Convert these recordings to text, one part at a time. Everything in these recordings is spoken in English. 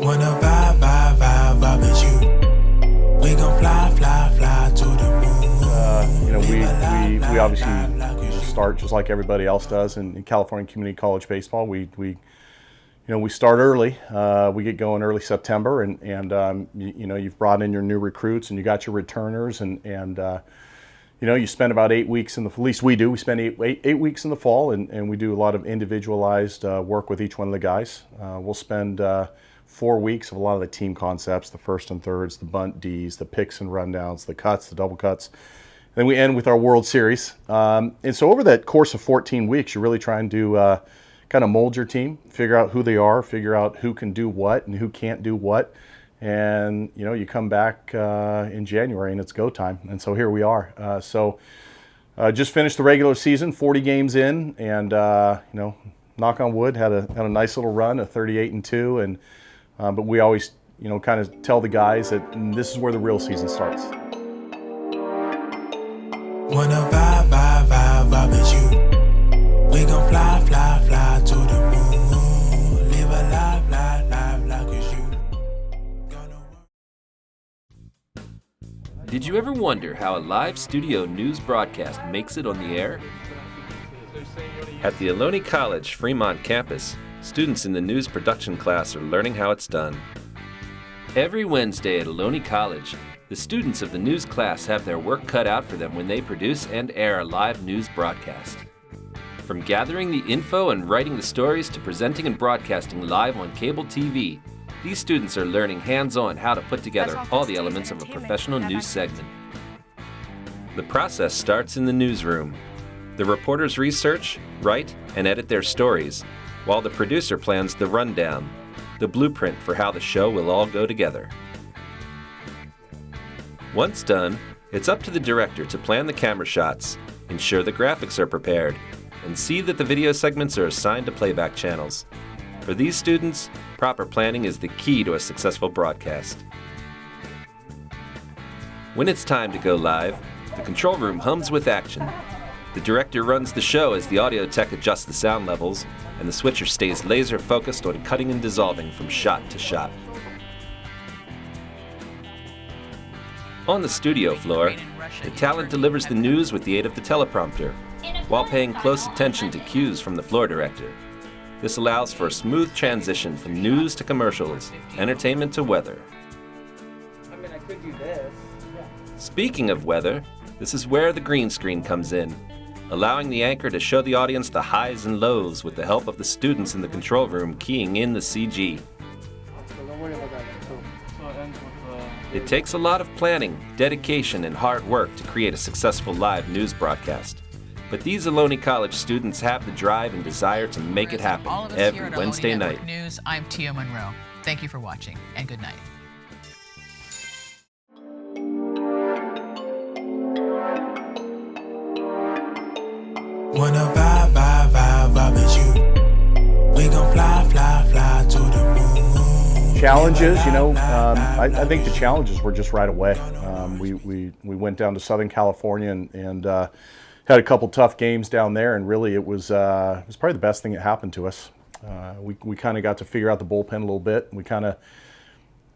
Wanna vibe with you. We gon' fly to the moon. We obviously start just like everybody else does in California Community College baseball. We start early. We get going early September, and you've brought in your new recruits and you got your returners, and you spend about 8 weeks at least we do. We spend eight weeks in the fall, and we do a lot of individualized work with each one of the guys. We'll spend 4 weeks of a lot of the team concepts, the first and thirds, the bunt Ds, the picks and rundowns, the cuts, the double cuts. Then we end with our World Series. And so over that course of 14 weeks, you're really trying to kind of mold your team, figure out who they are, figure out who can do what and who can't do what. And, you come back in January and it's go time. And so here we are. Just finished the regular season, 40 games in, and, knock on wood, had a nice little run, a 38-2. And but we always, kind of tell the guys that this is where the real season starts. Wanna vibe with you. We gon' fly to the moon. Live a life with you. Did you ever wonder how a live studio news broadcast makes it on the air? At the Ohlone College Fremont campus, students in the news production class are learning how it's done. Every Wednesday at Ohlone College, the students of the news class have their work cut out for them when they produce and air a live news broadcast. From gathering the info and writing the stories to presenting and broadcasting live on cable TV, these students are learning hands-on how to put together all the elements of a professional news segment. The process starts in the newsroom. The reporters research, write, and edit their stories, while the producer plans the rundown, the blueprint for how the show will all go together. Once done, it's up to the director to plan the camera shots, ensure the graphics are prepared, and see that the video segments are assigned to playback channels. For these students, proper planning is the key to a successful broadcast. When it's time to go live, the control room hums with action. The director runs the show as the audio tech adjusts the sound levels, and the switcher stays laser focused on cutting and dissolving from shot to shot. On the studio floor, the talent delivers the news with the aid of the teleprompter, while paying close attention to cues from the floor director. This allows for a smooth transition from news to commercials, entertainment to weather. I could do this. Speaking of weather, this is where the green screen comes in, allowing the anchor to show the audience the highs and lows with the help of the students in the control room keying in the CG. It takes a lot of planning, dedication, and hard work to create a successful live news broadcast. But these Ohlone College students have the drive and desire to make it happen every Wednesday night. News, I'm Tia Monroe. Thank you for watching, and good night. Wanna vibe with you. We gon' fly to the moon. Challenges, I think the challenges were just right away. We went down to Southern California and had a couple tough games down there, and really it was probably the best thing that happened to us. We kind of got to figure out the bullpen a little bit. We kind of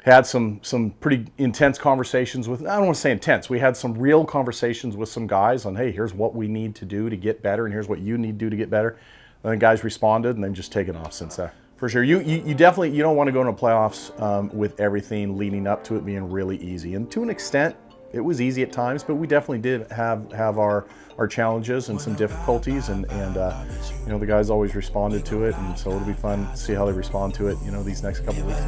had some pretty intense conversations with, I don't want to say intense, we had some real conversations with some guys on, hey, here's what we need to do to get better, and here's what you need to do to get better. And the guys responded, and they've just taken off since then. For sure, you definitely, you don't want to go into playoffs with everything leading up to it being really easy. And to an extent, it was easy at times, but we definitely did have our challenges and some difficulties, and the guys always responded to it, and so it'll be fun to see how they respond to it, these next couple of weeks.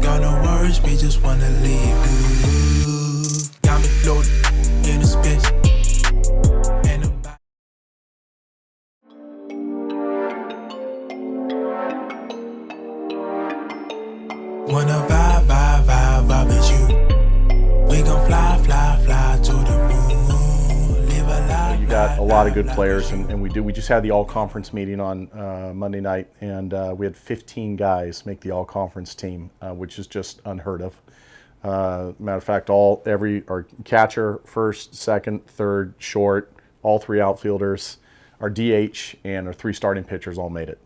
Got no words, we just wanna leave good. Got me floating in the space. Wanna vibe with you. We gon' fly to the moon. Live a life. You got a lot of good players, and we just had the all-conference meeting on Monday night, and we had 15 guys make the all-conference team, which is just unheard of. Matter of fact, our catcher, first, second, third, short, all three outfielders, our DH, and our three starting pitchers all made it.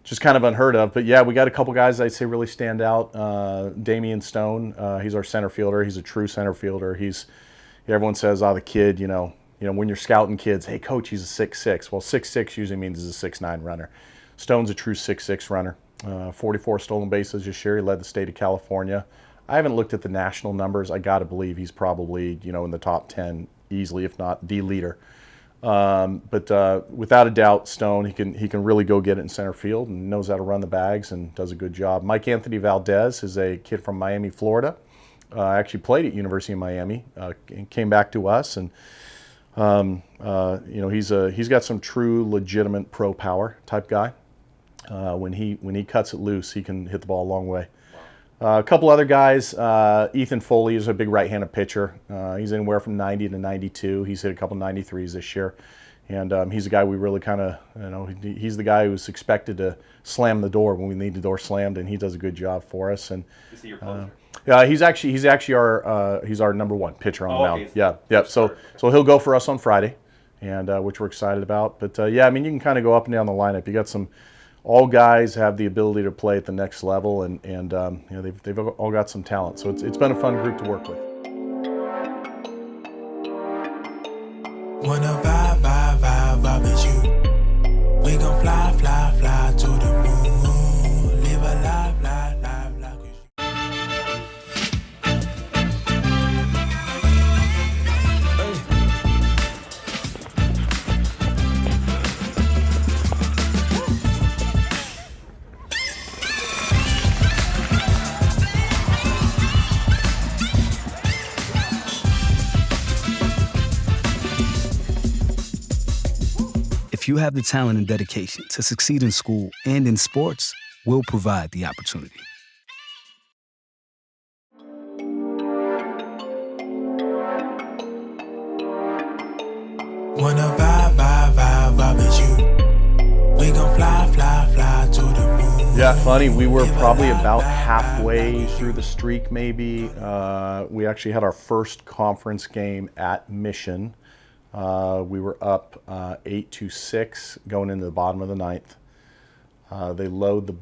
just kind of unheard of. But yeah, we got a couple guys I'd say really stand out. Damian Stone, he's our center fielder. He's a true center fielder. Everyone says, the kid, when you're scouting kids, hey coach, he's a 6'6". Well, 6'6" usually means he's a 6'9" runner. Stone's a true 6'6" runner. 44 stolen bases this year. He led the state of California. I haven't looked at the national numbers. I got to believe he's probably, in the top 10 easily, if not the leader. But without a doubt, Stone, he can really go get it in center field and knows how to run the bags and does a good job. Mike Anthony Valdez is a kid from Miami, Florida. Actually played at University of Miami, and came back to us, and he's got some true, legitimate pro power type guy. When he cuts it loose, he can hit the ball a long way. A couple other guys, Ethan Foley is a big right-handed pitcher. He's anywhere from 90 to 92. He's hit a couple 93s this year. And he's a guy we really kind of, he's the guy who's expected to slam the door when we need the door slammed, and he does a good job for us. And Is he your closer? yeah, he's actually our number one pitcher on the mound. Yeah. So he'll go for us on Friday, and which we're excited about. But you can kind of go up and down the lineup. You got all guys have the ability to play at the next level, and they've all got some talent. So it's been a fun group to work with. Wanna vibe with you. We gon' fly to the moon. Live a life with you. If you have the talent and dedication to succeed in school and in sports, we'll provide the opportunity. Wanna vibe with you. We gon' fly to the moon. Yeah, funny. We were probably about halfway through the streak, maybe. We actually had our first conference game at Mission. We were up 8-6 going into the bottom of the ninth. They load the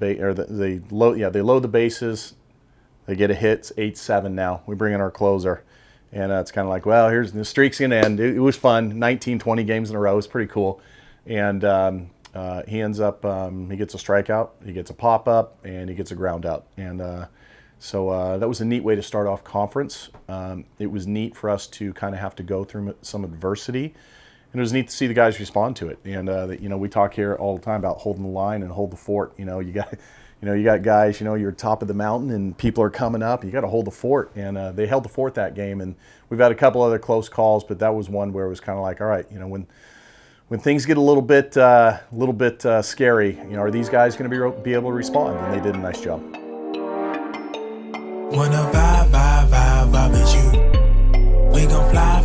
bases. They get a hit. It's 8-7 now. We bring in our closer, and it's kind of like, well, here's the streak's gonna end. It was fun. 19, 20 games in a row. It's pretty cool. And he ends up he gets a strikeout, he gets a pop up, and he gets a ground out. And so that was a neat way to start off conference. It was neat for us to kind of have to go through some adversity, and it was neat to see the guys respond to it. And we talk here all the time about holding the line and hold the fort. You got guys. You're top of the mountain, and people are coming up. You got to hold the fort, and they held the fort that game. And we've had a couple other close calls, but that was one where it was kind of like, all right, when things get a little bit scary, are these guys going to be able to respond? And they did a nice job. Wanna vibe with you. We gon' fly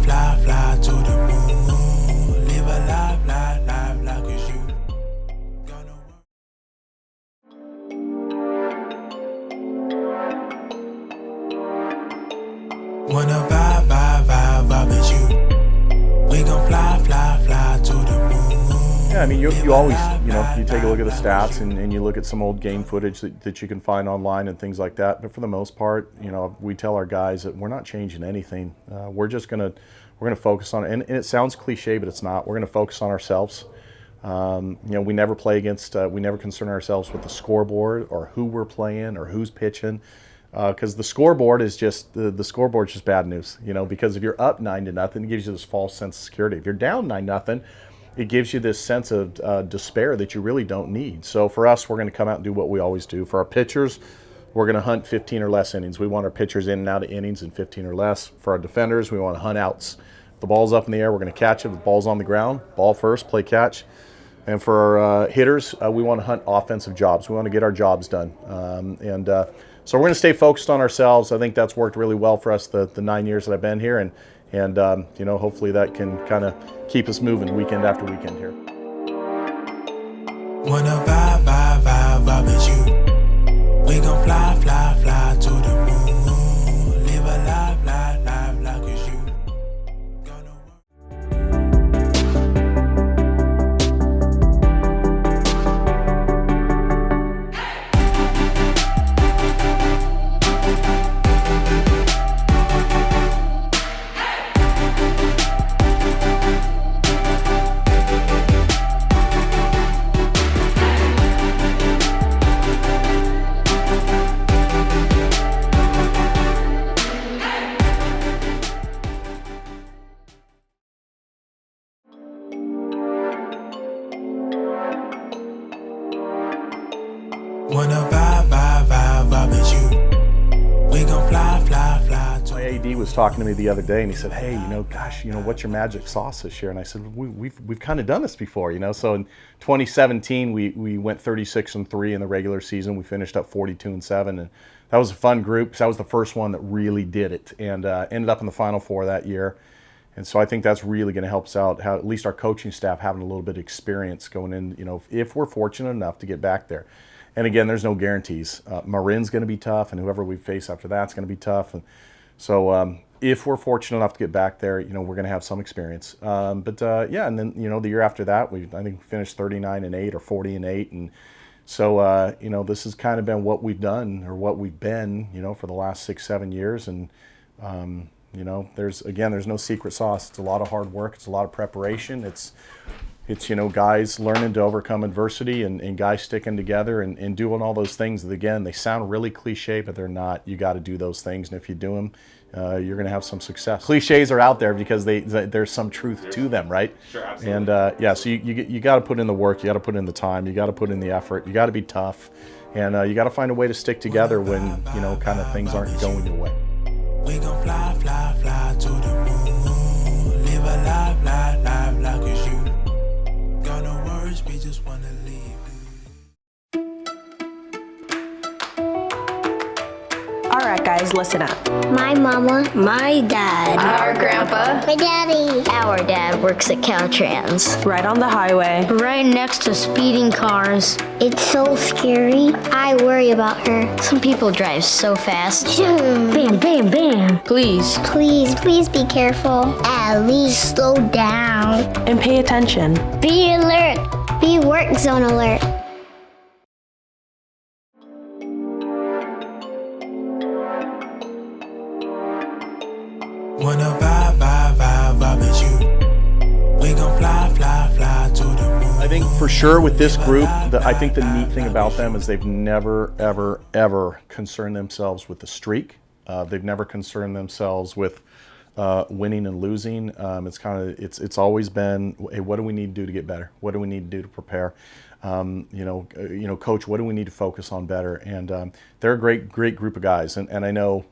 to the moon. Live a life with you. Wanna vibe with you. We gon' fly to the moon. Yeah, you always, you take a look at the stats and you look at some old game footage that you can find online and things like that. But for the most part, we tell our guys that we're not changing anything. We're gonna focus on it. And it sounds cliche, but it's not. We're gonna focus on ourselves. We never play against, we never concern ourselves with the scoreboard or who we're playing or who's pitching. Because the scoreboard is just the scoreboard's just bad news, because if you're up 9-0, it gives you this false sense of security. If you're down 9-0, it gives you this sense of despair that you really don't need. So for us, we're going to come out and do what we always do. For our pitchers, we're going to hunt 15 or less innings. We want our pitchers in and out of innings in 15 or less. For our defenders, we want to hunt outs. If the ball's up in the air, we're going to catch it. If the ball's on the ground, ball first, play catch. And for our hitters, we want to hunt offensive jobs. We want to get our jobs done. So we're going to stay focused on ourselves. I think that's worked really well for us the 9 years that I've been here, and hopefully that can kind of keep us moving weekend after weekend here. Wanna vibe with you. We gon' fly to the moon. Live a life with you. Wanna vibe with you. We gon' fly, fly, fly. My AD was talking to me the other day and he said, hey, gosh, what's your magic sauce this year? And I said, we've kind of done this before, So in 2017, we went 36-3 in the regular season. We finished up 42-7, and that was a fun group. That was the first one that really did it, and ended up in the Final Four that year. And so I think that's really going to help us out, how at least our coaching staff having a little bit of experience going in, if we're fortunate enough to get back there. And again, there's no guarantees. Marin's going to be tough, and whoever we face after that's going to be tough. And so if we're fortunate enough to get back there, we're going to have some experience. Yeah, and then the year after that, I think finished 39-8 or 40-8, and so this has kind of been what we've done, or what we've been, for the last 6-7 years. And there's no secret sauce. It's a lot of hard work. It's a lot of preparation. It's guys learning to overcome adversity, and guys sticking together and doing all those things that, again, they sound really cliche, but they're not. You got to do those things, and if you do them, you're going to have some success. Cliches are out there because there's some truth to them, right? Sure, absolutely. And so you got to put in the work, you got to put in the time, you got to put in the effort, you got to be tough, and you got to find a way to stick together when kind of things aren't going your way. We gon' fly, fly, fly to the moon. Live a life, life, life like it's you. Got no words, we just wanna leave. Alright guys, listen up. My mama, my dad, Our grandpa, my daddy, our dad works at Caltrans. right on the highway. Right next to speeding cars. It's so scary. I worry about her. Some people drive so fast. Bam, bam, bam. Please, Please be careful. At least slow down. and pay attention. Be alert. Be work zone alert. Wanna vibe with you. We gon' fly, fly, fly to the moon. I think for sure with this group, I think the neat thing about them is they've never, ever, ever concerned themselves with the streak. They've never concerned themselves with winning and losing. It's always been, hey, what do we need to do to get better? What do we need to do to prepare? Coach, what do we need to focus on better? And they're a great group of guys. And I know,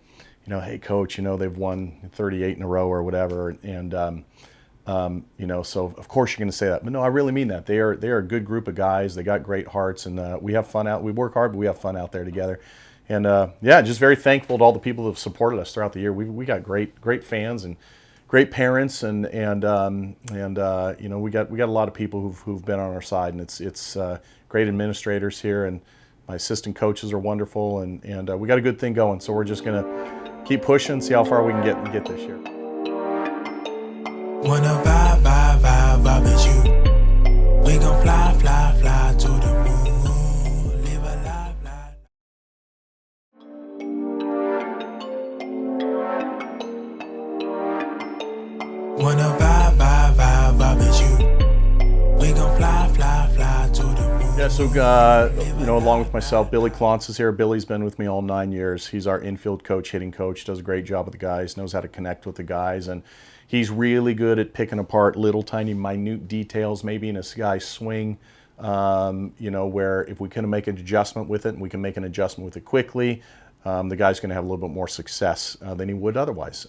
hey, coach, they've won 38 in a row or whatever. And, so of course you're going to say that. But no, I really mean that. They are a good group of guys. They got great hearts, and we have fun we work hard, but we have fun out there together. And just very thankful to all the people that have supported us throughout the year. We got great fans and great parents, and we got a lot of people who've been on our side, and it's great administrators here, and my assistant coaches are wonderful, and we got a good thing going. So we're just gonna keep pushing, see how far we can get this year. Wanna vibe with you. We gon' fly, fly, fly to the moon. Live a life, life. Wanna vibe with you. We gon' fly, fly, fly to the moon. Yeah, so along with myself, Billy Klontz is here. Billy's been with me all 9 years. He's our infield coach, hitting coach, does a great job with the guys, knows how to connect with the guys, and he's really good at picking apart little tiny minute details, maybe in a guy's swing, where if we can make an adjustment with it, and we can make an adjustment with it quickly, the guy's going to have a little bit more success than he would otherwise.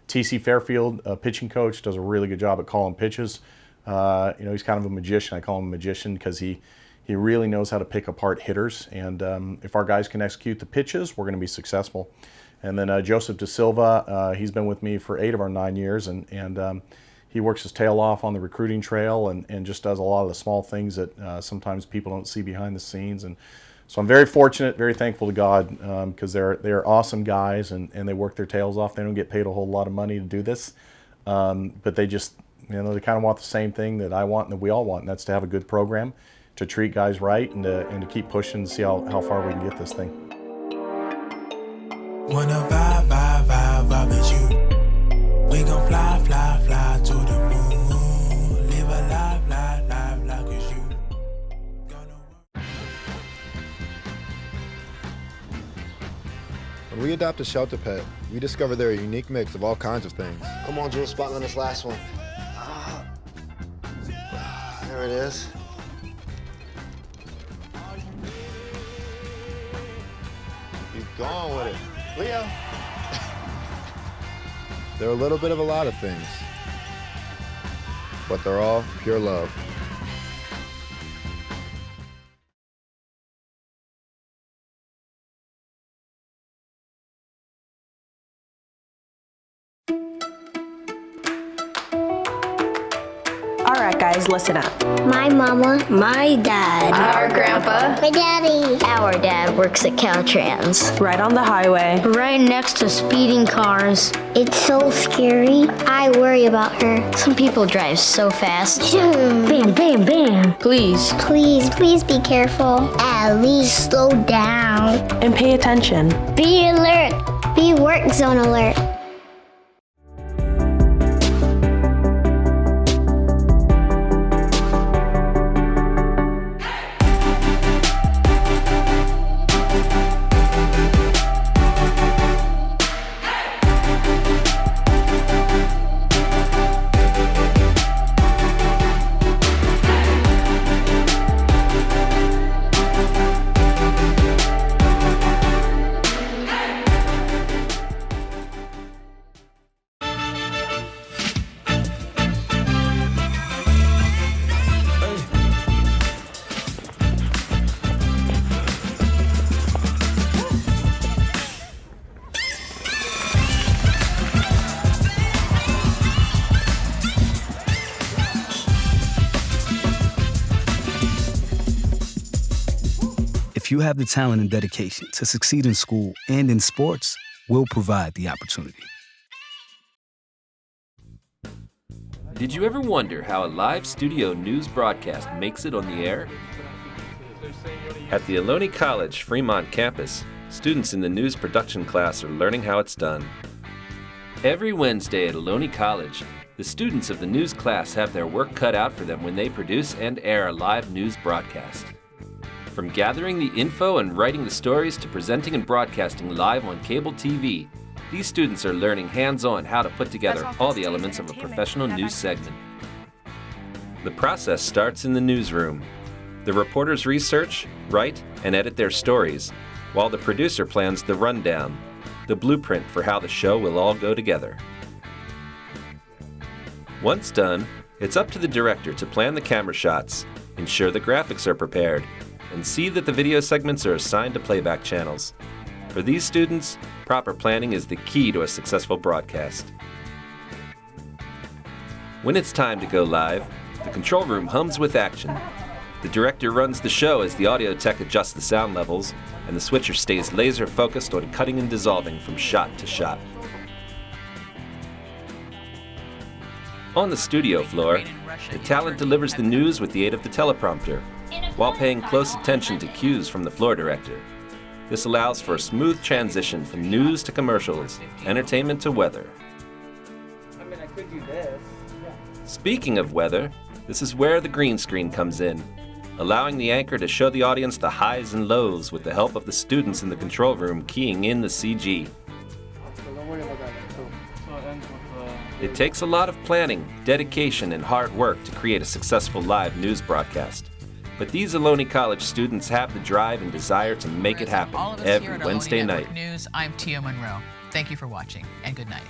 TC Fairfield, pitching coach, does a really good job at calling pitches. He's kind of a magician. I call him a magician because he really knows how to pick apart hitters, and if our guys can execute the pitches, we're going to be successful. And then Joseph De Silva, he's been with me for 8 of our 9 years, and he works his tail off on the recruiting trail and just does a lot of the small things that sometimes people don't see behind the scenes. And so I'm very fortunate, very thankful to God, because they're awesome guys, and they work their tails off. They don't get paid a whole lot of money to do this, but they just, they kind of want the same thing that I want and that we all want, and that's to have a good program, to treat guys right, and to keep pushing and see how far we can get this thing. Wanna vibe with you. We gon' fly, fly, fly to the moon. Live a life, life, life like it's you. When we adopt a shelter pet, we discover they're a unique mix of all kinds of things. Come on, Jules, spot on this last one. There it is. Go on with it. Leo. They're a little bit of a lot of things, but they're all pure love. All right, guys, listen up. My mama, my dad, Our grandpa, my daddy. Our dad works at Caltrans, right on the highway. right next to speeding cars. It's so scary. I worry about her. Some people drive so fast. Bam, bam, bam. Please be careful. At least slow down. And pay attention. Be alert. Be work zone alert. If you have the talent and dedication to succeed in school and in sports, we'll provide the opportunity. Did you ever wonder how a live studio news broadcast makes it on the air? At the Ohlone College Fremont campus, students in the news production class are learning how it's done. Every Wednesday at Ohlone College, the students of the news class have their work cut out for them when they produce and air a live news broadcast. From gathering the info and writing the stories to presenting and broadcasting live on cable TV, these students are learning hands-on how to put together all the elements of a professional news segment. The process starts in the newsroom. The reporters research, write, and edit their stories, while the producer plans the rundown, the blueprint for how the show will all go together. Once done, it's up to the director to plan the camera shots, ensure the graphics are prepared, and see that the video segments are assigned to playback channels. For these students, proper planning is the key to a successful broadcast. When it's time to go live, the control room hums with action. The director runs the show as the audio tech adjusts the sound levels, and the switcher stays laser focused on cutting and dissolving from shot to shot. On the studio floor, the talent delivers the news with the aid of the teleprompter, while paying close attention to cues from the floor director. This allows for a smooth transition from news to commercials, entertainment to weather. I mean, I could do this. Speaking of weather, this is where the green screen comes in, allowing the anchor to show the audience the highs and lows with the help of the students in the control room keying in the CG. It takes a lot of planning, dedication, and hard work to create a successful live news broadcast. But these Ohlone College students have the drive and desire to make it happen All of us here every at Wednesday Ohlone night. Network News, I'm Tia Monroe. Thank you for watching, and good night.